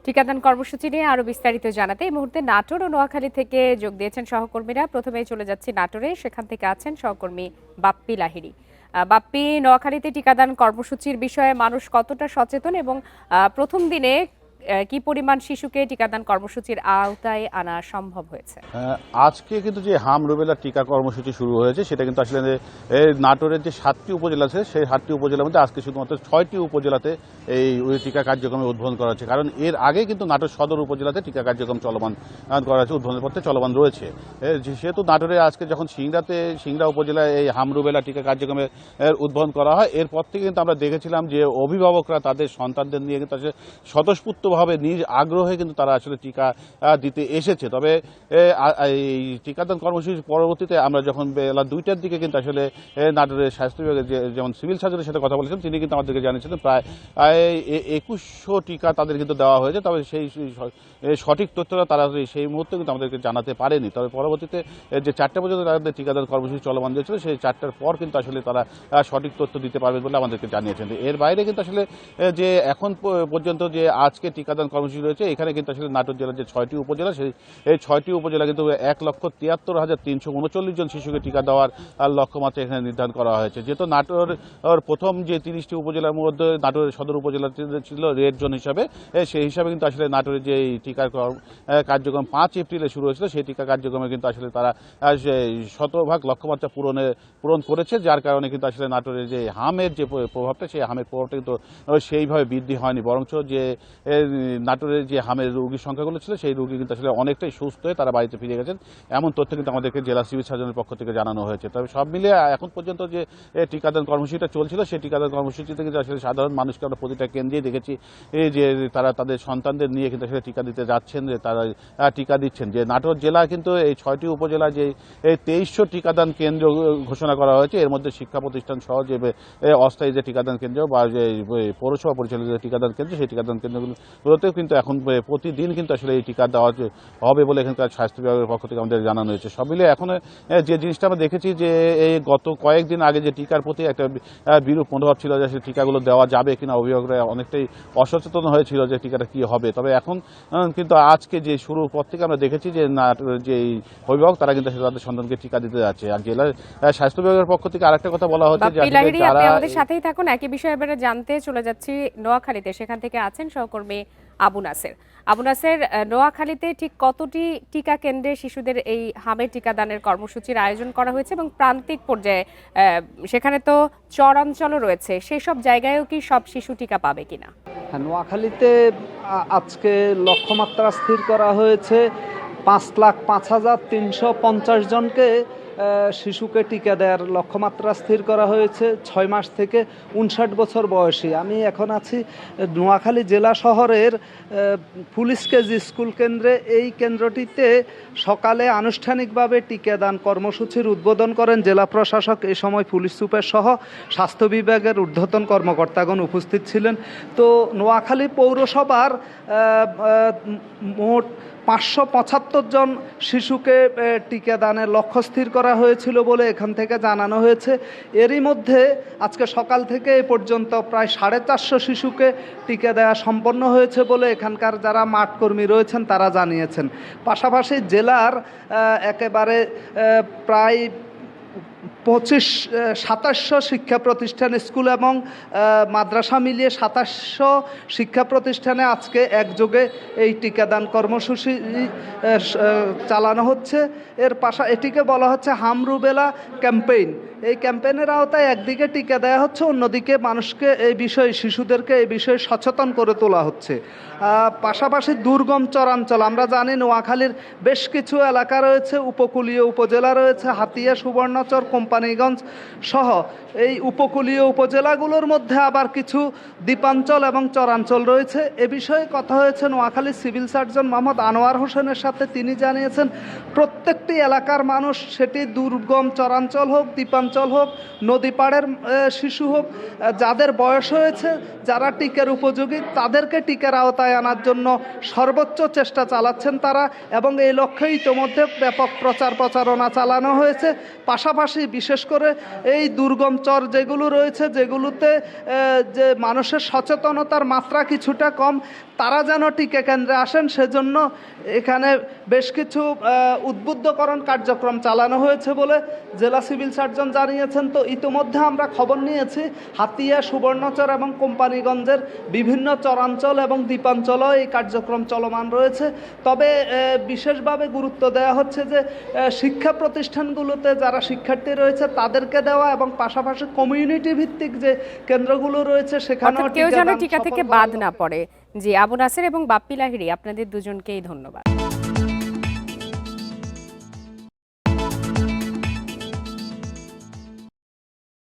টিকাদান কর্মসূচি নিয়ে আরো বিস্তারিত জানাতে এই মুহূর্তে নাটোর ও নোয়াখালী থেকে যোগ দিয়েছেন সহকর্মীরা। প্রথমেই চলে যাচ্ছি নাটোরে, সেখান থেকে আছেন সহকর্মী বাপ্পি লাহিড়ী। বাপ্পি, নোয়াখালীতে টিকাদান কর্মসূচির বিষয়ে মানুষ কতটা সচেতন এবং প্রথম দিনে কি পরিমাণ শিশুকে টিকাদান কর্মসূচির আওতায় আনা সম্ভব হয়েছে? আজকে কিন্তু যে হাম রুবেলা টিকা কর্মসূচি শুরু হয়েছে সেটা কিন্তু আসলে নাটোরের যে 7টি উপজেলা আছে সেই 7টি উপজেলার মধ্যে আজকে শুধুমাত্র 6টি উপজেলাতে এই টিকা কার্যক্রমে উদ্বোধন করা হচ্ছে। কারণ এর আগে কিন্তু নাটোর সদর উপজেলাতে টিকা কার্যক্রম চলমান করা হচ্ছে, উদ্বোধনের পথে চলমান রয়েছে। সেহেতু নাটোরে আজকে যখন সিংড়া উপজেলায় এই হাম রুবেলা টিকা কার্যক্রমে উদ্বোধন করা হয়, এরপর থেকে কিন্তু আমরা দেখেছিলাম যে অভিভাবকরা তাদের সন্তানদের নিয়ে কিন্তু আসলে স্বতঃস্ফূর্তভাবে নিজ আগ্রহে কিন্তু তারা আসলে টিকা দিতে এসেছে। তবে এই টিকাদান কর্মসূচির পরবর্তীতে আমরা যখন বেলা 2টার দিকে কিন্তু আসলে নাটোরের স্বাস্থ্য বিভাগের যেমন সিভিল সার্জনের সাথে কথা বলেছেন, তিনি কিন্তু আমাদেরকে জানিয়েছিলেন প্রায় 2100 টিকা তাদের কিন্তু দেওয়া হয়েছে। তবে সেই সঠিক তথ্যটা তারা সেই মুহূর্তে কিন্তু আমাদেরকে জানাতে পারেনি। তবে পরবর্তীতে যে 4টা পর্যন্ত তাদের টিকাদান কর্মসূচি চলমান হয়েছিল, সেই 4টার পর কিন্তু আসলে তারা সঠিক তথ্য দিতে পারবে বলে আমাদেরকে জানিয়েছেন। এর বাইরে কিন্তু আসলে যে এখন পর্যন্ত যে আজকে টিকাদান কর্মসূচি রয়েছে, এখানে কিন্তু আসলে নাটোর জেলার যে 6টি উপজেলা এই 6টি উপজেলা কিন্তু 1,73,339 জন শিশুকে টিকা দেওয়ার লক্ষ্যমাত্রা এখানে নির্ধারণ করা হয়েছে। যেহেতু নাটোর প্রথম যে 30টি উপজেলার মধ্যে নাটোরের সদর উপজেলা ছিল রেড জোন হিসাবে, সেই হিসাবে কিন্তু আসলে নাটোরের যে টিকার কার্যক্রম 5 এপ্রিলে শুরু হয়েছিল, সেই টিকা কার্যক্রমে কিন্তু আসলে তারা 100% লক্ষ্যমাত্রা পূরণ করেছে। যার কারণে কিন্তু আসলে নাটোরের যে হামের যে প্রভাবটা, সেই হামের প্রভাবটা কিন্তু সেইভাবে বৃদ্ধি হয়নি, বরঞ্চ যে নাটোরের যে হামের রোগীর সংখ্যাগুলো ছিল, সেই রোগী কিন্তু আসলে অনেকটাই সুস্থ হয়ে তারা বাড়িতে ফিরে গেছেন, এমন তথ্য কিন্তু আমাদেরকে জেলা সিভিল সার্জনের পক্ষ থেকে জানানো হয়েছে। তবে সব মিলিয়ে এখন পর্যন্ত যে টিকাদান কর্মসূচিটা চলছিল, সেই টিকাদান কর্মসূচিতে কিন্তু আসলে সাধারণ মানুষকে আমরা প্রতিটা কেন্দ্রেই দেখেছি যে তারা তাদের সন্তানদের নিয়ে কিন্তু আসলে টিকা দিতে যাচ্ছেন, যে তারা টিকা দিচ্ছেন। যে নাটোর জেলা কিন্তু এই 6টি উপজেলায় যে 2300 টিকাদান কেন্দ্র ঘোষণা করা হয়েছে, এর মধ্যে শিক্ষা প্রতিষ্ঠান সহ যে অস্থায়ী যে টিকাদান কেন্দ্র বা যে পৌরসভা পরিচালিত টিকাদান কেন্দ্র, সেই টিকাদান কেন্দ্রগুলোতেও কিন্তু এখন প্রতিদিন কিন্তু আসলে এই টিকা দেওয়া হবে বলে এখানকার স্বাস্থ্য বিভাগের পক্ষ থেকে আমাদের জানানো হয়েছে। সব মিলিয়ে এখন যে জিনিসটা আমরা দেখেছি যে এই গত কয়েকদিন আগে যে টিকার প্রতি একটা বিরূপ মনোভাব ছিল যে আসলে টিকাগুলো দেওয়া যাবে কিনা, অভিভাবকরা অনেকটাই অসচেতন হয়েছিল যে টিকাটা কি হবে। তবে এখন কিন্তু আজকে যে শুরুর পর থেকে আমরা দেখেছি যে যে অভিভাবক তারা কিন্তু তাদের সন্তানকে টিকা দিতে যাচ্ছে। আর জেলার স্বাস্থ্য বিভাগের পক্ষ থেকে আরেকটা কথা বলা হচ্ছে যে আপনি আমাদের সাথেই থাকুন, একই বিষয়ে এবারে জানতে চলে যাচ্ছি নোয়াখালীতে, সেখান থেকে আছেন সহকর্মী আবু নাসের। আবু নাসের, নোয়াখালীতে ঠিক কতটি টিকা কেন্দ্রে শিশুদের এই হামের টিকাদানের কর্মসূচির আয়োজন করা হয়েছে এবং প্রান্তিক পর্যায়ে সেখানে তো চরাঞ্চলও রয়েছে, সেই সব জায়গায়ও কি সব শিশু টিকা পাবে কিনা? হ্যাঁ, নোয়াখালীতে আজকে লক্ষ্যমাত্রা স্থির করা হয়েছে 5,05,350 জনকে শিশুকে টিকা দেওয়ার লক্ষ্যমাত্রা স্থির করা হয়েছে 6 মাস থেকে 59 বছর বয়সী। আমি এখন আছি নোয়াখালী জেলা শহরের পুলিশ কেজি স্কুল কেন্দ্রে। এই কেন্দ্রটিতে সকালে আনুষ্ঠানিকভাবে টিকাদান কর্মসূচির উদ্বোধন করেন জেলা প্রশাসক। এ সময় পুলিশ সুপার সহ স্বাস্থ্য বিভাগের ঊর্ধ্বতন কর্মকর্তাগণ উপস্থিত ছিলেন। তো নোয়াখালী পৌরসভার মোট 575 জন শিশুকে টিকাদানের লক্ষ্য স্থির করা হয়েছিল বলে এখান থেকে জানানো হয়েছে। এরই মধ্যে আজকে সকাল থেকে এ পর্যন্ত প্রায় 450 শিশুকে টিকা দেওয়া সম্পন্ন হয়েছে বলে এখানকার যারা মাঠকর্মী রয়েছেন তারা জানিয়েছেন। পাশাপাশি জেলার একেবারে প্রায় 2700 শিক্ষা প্রতিষ্ঠান, স্কুল এবং মাদ্রাসা মিলিয়ে 2700 শিক্ষা প্রতিষ্ঠানে আজকে একযোগে এই টিকাদান কর্মসূচি চালানো হচ্ছে। এটিকে বলা হচ্ছে হাম রুবেলা ক্যাম্পেইন। এই ক্যাম্পেইনের আওতায় একদিকে টিকা দেওয়া হচ্ছে, অন্যদিকে মানুষকে এই বিষয়ে, শিশুদেরকে এই বিষয়ে সচেতন করে তোলা হচ্ছে। পাশাপাশি দুর্গম চরাঞ্চল, আমরা জানি নোয়াখালীর বেশ কিছু এলাকা রয়েছে, উপকূলীয় উপজেলা রয়েছে, হাতিয়া, সুবর্ণচর, কোম্পানিগঞ্জ সহ এই উপকূলীয় উপজেলাগুলোর মধ্যে আবার কিছু দ্বীপাঞ্চল এবং চরাঞ্চল রয়েছে। এ বিষয়ে কথা হয়েছে নোয়াখালী সিভিল সার্জন মোহাম্মদ আনোয়ার হোসেনের সাথে। তিনি জানিয়েছেন প্রত্যেকটি এলাকার মানুষ, সেটি দুর্গম চরাঞ্চল হোক, দ্বীপাঞ্চল শিল্পাঞ্চল হোক, নদী পাড়ের শিশু হোক, যাদের বয়স হয়েছে, যারা টিকার উপযোগী, তাদেরকে টিকার আওতায় আনার জন্য সর্বোচ্চ চেষ্টা চালাচ্ছেন তারা, এবং এই লক্ষ্যে ইতোমধ্যে ব্যাপক প্রচারণা চালানো হয়েছে। পাশাপাশি বিশেষ করে এই দুর্গম চর যেগুলো রয়েছে, যেগুলোতে যে মানুষের সচেতনতার মাত্রা কিছুটা কম, তারা যেন টিকা কেন্দ্রে আসেন, সেজন্য এখানে বেশ কিছু উদ্বুদ্ধকরণ কার্যক্রম চালানো হয়েছে বলে জেলা সিভিল সার্জন জানিয়েছেন। তো ইতিমধ্যে আমরা খবর নিয়েছি হাতিয়া, সুবর্ণচর এবং কোম্পানিগঞ্জের বিভিন্ন চরাঞ্চল এবং দ্বীপাঞ্চলও এই কার্যক্রম চলমান রয়েছে। তবে বিশেষভাবে গুরুত্ব দেওয়া হচ্ছে যে শিক্ষা প্রতিষ্ঠানগুলোতে যারা শিক্ষার্থী রয়েছে তাদেরকে দেওয়া, এবং পাশাপাশি কমিউনিটি ভিত্তিক যে কেন্দ্রগুলো রয়েছে সেখানেও কেউ যেন টিকা থেকে বাদ না পড়ে। জি, আবু নাসের এবং বাপ্পি লাহিড়ী, আপনাদের দুজনকেই ধন্যবাদ।